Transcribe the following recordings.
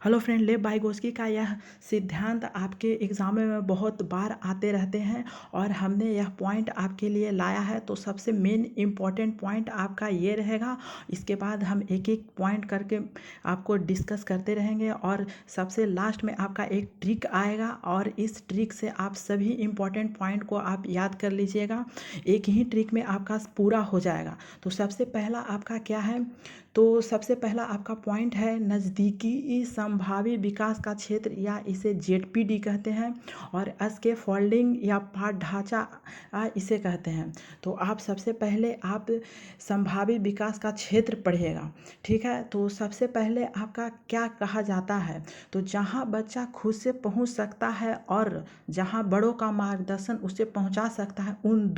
Hello friend, लेव Vygotsky का यह सिद्धांत आपके एग्जाम में बहुत बार आते रहते हैं और हमने यह पॉइंट आपके लिए लाया है। तो सबसे मेन इम्पॉर्टेंट पॉइंट आपका ये रहेगा। इसके बाद हम एक एक पॉइंट करके आपको डिस्कस करते रहेंगे और सबसे लास्ट में आपका एक ट्रिक आएगा और इस ट्रिक से आप सभी इम्पॉर्टेंट पॉइंट को आप याद कर लीजिएगा। एक ही ट्रिक में आपका पूरा हो जाएगा। तो सबसे पहला आपका क्या है, तो सबसे पहला आपका पॉइंट है नज़दीकी संभावी विकास का क्षेत्र, या इसे जेडपीडी कहते हैं, और स्के फोल्डिंग या पाठ ढांचा इसे कहते हैं। तो आप सबसे पहले आप संभावी विकास का क्षेत्र पढ़िएगा, ठीक है। तो सबसे पहले आपका क्या कहा जाता है, तो जहाँ बच्चा खुद से पहुँच सकता है और जहाँ बड़ों का मार्गदर्शन उसे पहुँचा सकता है, उन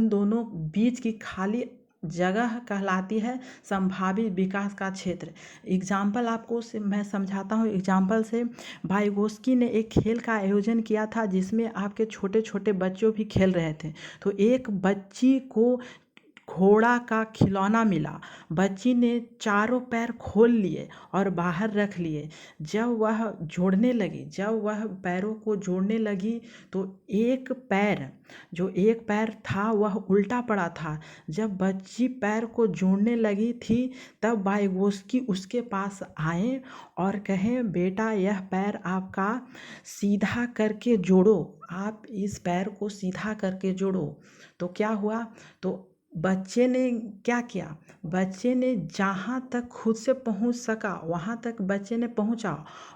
दोनों बीच की खाली जगह कहलाती है संभावी विकास का क्षेत्र। एग्जाम्पल आपको मैं समझाता हूँ एग्जाम्पल से। वाइगोस्की ने एक खेल का आयोजन किया था जिसमें आपके छोटे छोटे बच्चों भी खेल रहे थे। तो एक बच्ची को घोड़ा का खिलौना मिला। बच्ची ने चारों पैर खोल लिए और बाहर रख लिए। जब वह पैरों को जोड़ने लगी तो एक पैर था वह उल्टा पड़ा था। जब बच्ची पैर को जोड़ने लगी थी तब वाइगोस्की उसके पास आए और कहें, बेटा यह पैर आपका सीधा करके जोड़ो, आप इस पैर को सीधा करके जोड़ो। तो क्या हुआ, तो बच्चे ने क्या किया, बच्चे ने जहाँ तक खुद से पहुँच सका वहाँ तक बच्चे ने पहुँचा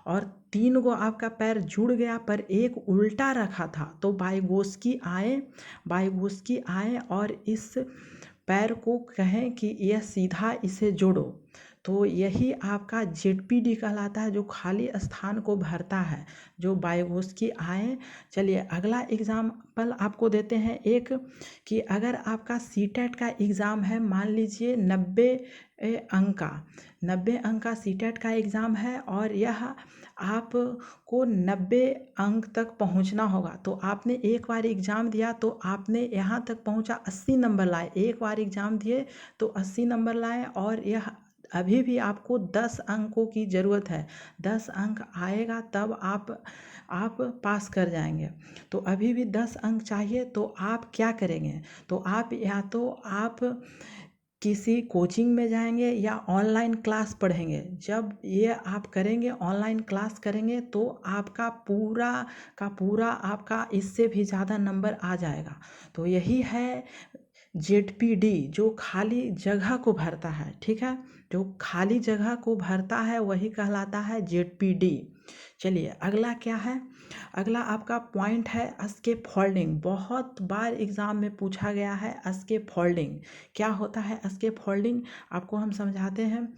और 3 गो आपका पैर जुड़ गया पर एक उल्टा रखा था। तो वाइगोस्की आए और इस पैर को कहें कि यह सीधा इसे जोड़ो। तो यही आपका जेडपीडी कहलाता है, जो खाली स्थान को भरता है, जो वाइगोस्की आए। चलिए अगला एग्जाम्पल आपको देते हैं एक, कि अगर आपका सीटेट का एग्ज़ाम है, मान लीजिए 90 अंक का सीटेट का एग्ज़ाम है और यह आपको 90 अंक तक पहुंचना होगा। तो आपने एक बार एग्ज़ाम दिया तो आपने यहाँ तक पहुंचा, 80 नंबर लाए। एक बार एग्ज़ाम दिए तो 80 नंबर लाए और यह अभी भी आपको 10 अंकों की ज़रूरत है। 10 अंक आएगा तब आप पास कर जाएंगे। तो अभी भी 10 अंक चाहिए, तो आप क्या करेंगे, तो आप या तो आप किसी कोचिंग में जाएंगे या ऑनलाइन क्लास पढ़ेंगे। जब ये आप करेंगे, ऑनलाइन क्लास करेंगे, तो आपका पूरा का पूरा आपका इससे भी ज़्यादा नंबर आ जाएगा। तो यही है जेडपीडी, जो खाली जगह को भरता है, ठीक है। जो खाली जगह को भरता है वही कहलाता है जेडपीडी। चलिए अगला क्या है, अगला आपका पॉइंट है एस्केप होल्डिंग। बहुत बार एग्जाम में पूछा गया है एस्केप होल्डिंग। क्या होता है एस्केप होल्डिंग, आपको हम समझाते हैं।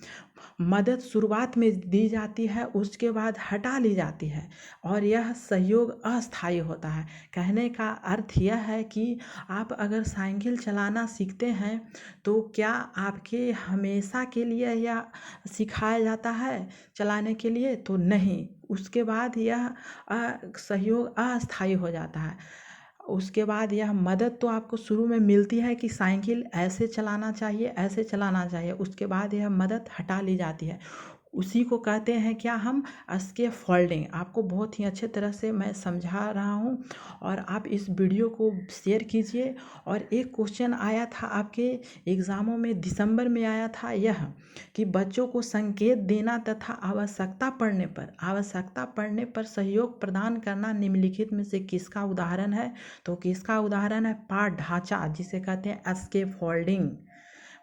मदद शुरुआत में दी जाती है, उसके बाद हटा ली जाती है और यह सहयोग अस्थायी होता है। कहने का अर्थ यह है कि आप अगर साइकिल चलाना सीखते हैं तो क्या आपके हमेशा के लिए यह सिखाया जाता है चलाने के लिए, तो नहीं। उसके बाद यह सहयोग अस्थायी हो जाता है। उसके बाद यह मदद तो आपको शुरू में मिलती है कि साइकिल ऐसे चलाना चाहिए, उसके बाद यह मदद हटा ली जाती है। उसी को कहते हैं क्या हम, एस्केप फोल्डिंग। आपको बहुत ही अच्छे तरह से मैं समझा रहा हूँ और आप इस वीडियो को शेयर कीजिए। और एक क्वेश्चन आया था आपके एग्ज़ामों में, दिसंबर में आया था यह, कि बच्चों को संकेत देना तथा आवश्यकता पड़ने पर सहयोग प्रदान करना निम्नलिखित में से किसका उदाहरण है। तो किसका उदाहरण है, पाठ ढांचा, जिसे कहते हैं एस्केप फोल्डिंग।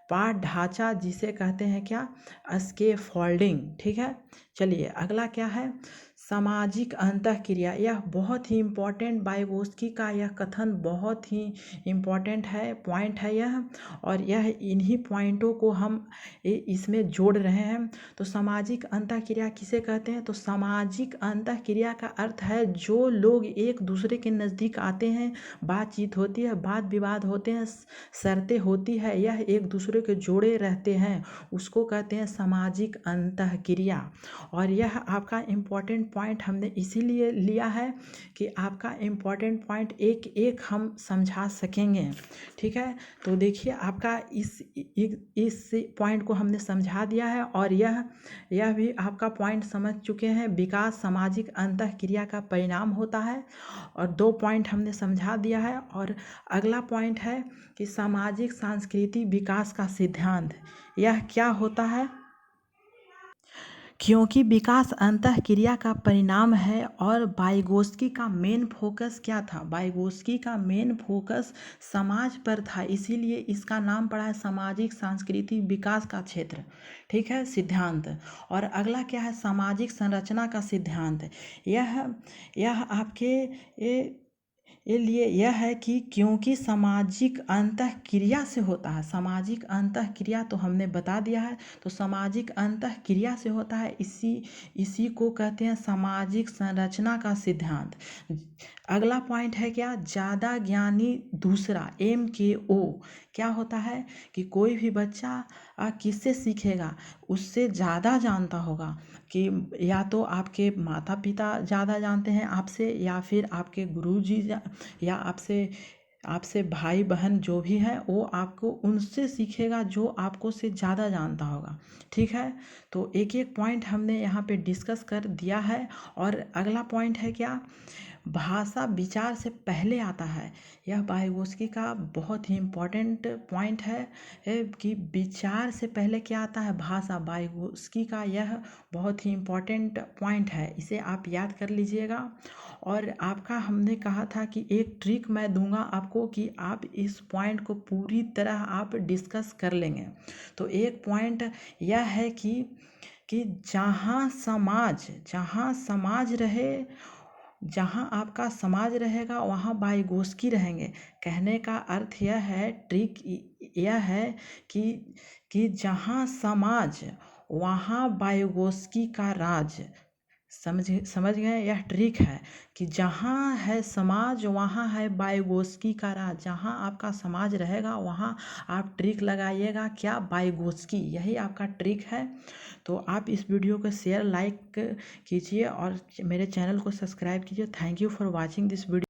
पाठ ढांचा जिसे कहते हैं क्या, एस्केप फोल्डिंग, ठीक है। चलिए अगला क्या है, सामाजिक अंतःक्रिया। यह बहुत ही इम्पोर्टेंट, वाइगोस्की का यह कथन बहुत ही इम्पोर्टेंट है, पॉइंट है यह, और यह इन्हीं पॉइंटों को हम इसमें जोड़ रहे हैं। तो सामाजिक अंतःक्रिया किसे कहते हैं, तो सामाजिक अंतःक्रिया का अर्थ है जो लोग एक दूसरे के नज़दीक आते हैं, बातचीत होती है, वाद विवाद होते हैं, शर्तें होती है, यह एक दूसरे के जोड़े रहते हैं, उसको कहते हैं सामाजिक अंतःक्रिया। और यह आपका इम्पोर्टेंट पॉइंट हमने इसीलिए लिया है कि आपका इम्पॉर्टेंट पॉइंट एक एक हम समझा सकेंगे। ठीक है, तो देखिए आपका इस पॉइंट को हमने समझा दिया है और यह भी आपका पॉइंट समझ चुके हैं। विकास सामाजिक अंतःक्रिया का परिणाम होता है और 2 पॉइंट हमने समझा दिया है। और अगला पॉइंट है कि सामाजिक सांस्कृतिक विकास का सिद्धांत, यह क्या होता है? क्योंकि विकास अंतःक्रिया का परिणाम है और वाइगोत्स्की का मेन फोकस क्या था? वाइगोत्स्की का मेन फोकस समाज पर था, इसीलिए इसका नाम पड़ा है सामाजिक सांस्कृतिक विकास का क्षेत्र। ठीक है, सिद्धांत। और अगला क्या है? सामाजिक संरचना का सिद्धांत। यह आपके ये लिए यह है कि क्योंकि सामाजिक अंतःक्रिया से होता है, सामाजिक अंतःक्रिया तो हमने बता दिया है, तो सामाजिक अंतःक्रिया से होता है, इसी को कहते हैं सामाजिक संरचना का सिद्धांत। अगला पॉइंट है क्या? ज़्यादा ज्ञानी दूसरा, MKO क्या होता है कि कोई भी बच्चा किससे सीखेगा? उससे ज़्यादा जानता होगा, कि या तो आपके माता पिता ज़्यादा जानते हैं आपसे, या फिर आपके गुरुजी या आपसे भाई बहन जो भी है वो आपको उनसे सीखेगा जो आपको से ज़्यादा जानता होगा। ठीक है, तो एक एक पॉइंट हमने यहाँ पे डिस्कस कर दिया है। और अगला पॉइंट है क्या? भाषा विचार से पहले आता है। यह वाइगोत्स्की का बहुत ही इम्पोर्टेंट पॉइंट है कि विचार से पहले क्या आता है? भाषा। वाइगोत्स्की का यह बहुत ही इम्पोर्टेंट पॉइंट है, इसे आप याद कर लीजिएगा। और आपका हमने कहा था कि एक ट्रिक मैं दूंगा आपको कि आप इस पॉइंट को पूरी तरह आप डिस्कस कर लेंगे। तो एक पॉइंट यह है कि जहाँ समाज रहे, जहाँ आपका समाज रहेगा वहाँ वाइगोत्स्की रहेंगे। कहने का अर्थ यह है, ट्रिक यह है कि जहाँ समाज वहाँ वाइगोत्स्की का राज। समझ गए? यह ट्रिक है कि जहाँ है समाज वहाँ है वाइगोत्स्की का राज। जहाँ आपका समाज रहेगा वहाँ आप ट्रिक लगाइएगा, क्या? वाइगोत्स्की। यही आपका ट्रिक है। तो आप इस वीडियो को शेयर लाइक कीजिए और मेरे चैनल को सब्सक्राइब कीजिए। Thank you for watching this video.